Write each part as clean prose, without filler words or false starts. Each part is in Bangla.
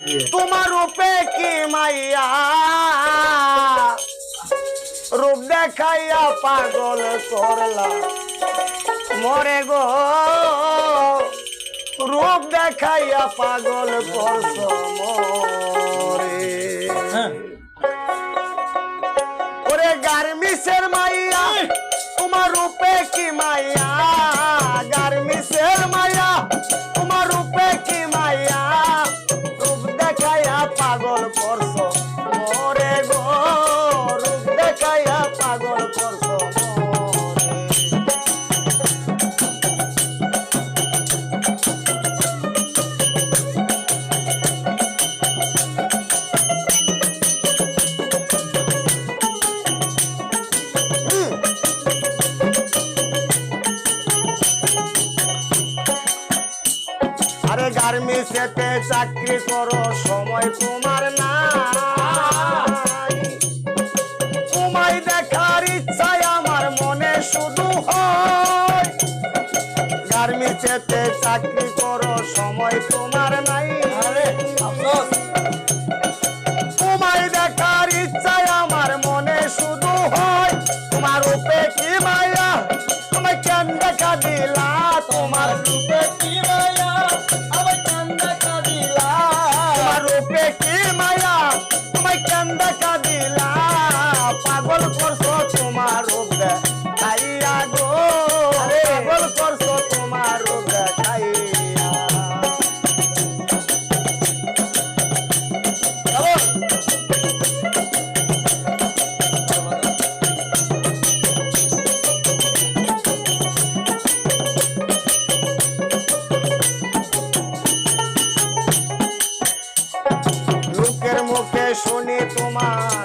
তোমার রূপে কি মাইয়া রূপ দেখাইয়া পাগল করলা মরে গো রূপ দেখাইয়া পাগল করছ মরে ওরে গার্মিসের মাইয়া তোমার রূপে কি মাইয়া গার্মিসের মাইয়া তোমার রূপে কি মাইয়া রূপ দেখাইয়া পাগল করছ মরে গো রূপ দেখাইয়া পাগল করছ আরে গার্মেন্টসেতে চাকরি করো সময় তোমার নাই তোমায় দেখার ইচ্ছায় আমার মনে শুধু হয় গার্মেন্টসেতে চাকরি করো সময় তোমার নাই তোমায় দেখার ইচ্ছায় আমার মনে শুধু হয় তোমার রূপে কি মায়া তোমায় কেন দেখা দিলা তোমার রূপে কি মায়া আমায় কেন দেখা দিলা তোমার রূপে কি মায়া তোমায় কেন দেখা দিলা পাগল করছো তোমার রূপ দেখাইয়া গো পাগল করছো তোমার রূপ দেখাইয়া লোকের মুখে শুনি তোমার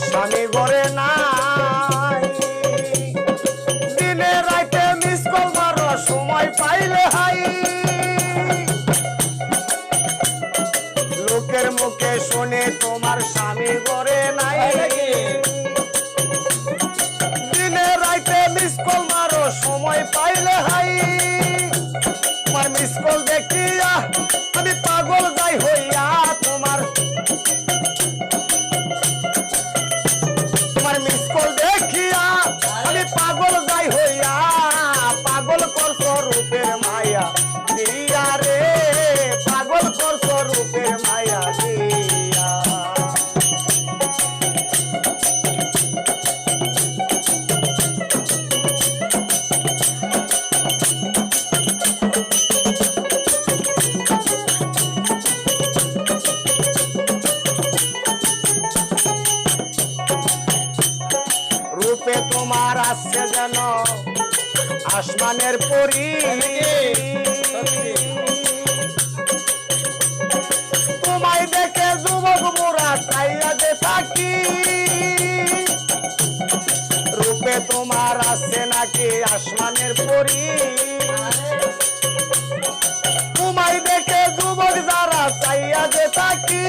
স্বামী ঘরে নাই দিনে রাতে মিস কল মারো সময় পাইলে হাই লোকের মুখে শুনি তোমার স্বামী ঘরে নাই দিনে রাতে মিস কল মারো সময় পাইলে হাই তোমার মিস কল দেখিয়া আমি পাগল যাই হইয়া তোমার মিস কল দেখিয়া আমি পাগল যাই হইয়া পাগল করছো রূপের মায়া দিয়া রে পাগল করছো রূপের মায়া দিয়া রূপে তোমার আসছে যেন আসমানের পরি তোমায় দেখে যুবক মোরা চাইয়া যে থাকি রূপে তোমার আসছে নাকি আসমানের পরি তোমায় দেখে যুবক যারা চাইয়া যে থাকি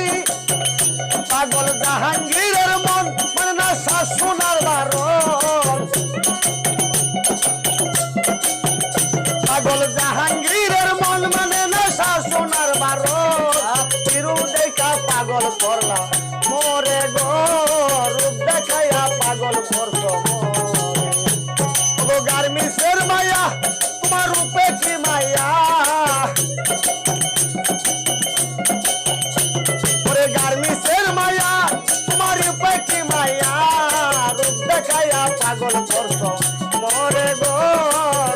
পাগল জাহাঙ্গীরের মন মানে না শাসনার বারণ পাগল জাহাঙ্গীরের মন মানে না শাসনার বারণ তিরু দেখা পাগল করলা মোরে গো রূপ দেখাইয়া পাগল করছ গো গার্মেন্টসের মায়া তোমার রূপে কি মায়া গার্মেন্টসের মায়া তোমার রূপে কি মায়া রূপ দেখাইয়া পাগল করছ মরে গো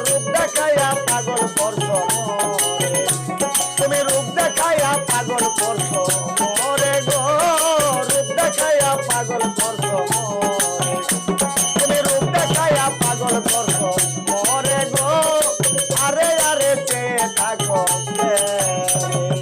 রূপ দেখাইয়া পাগল করছ তুমি রূপ দেখাইয়া পাগল করছ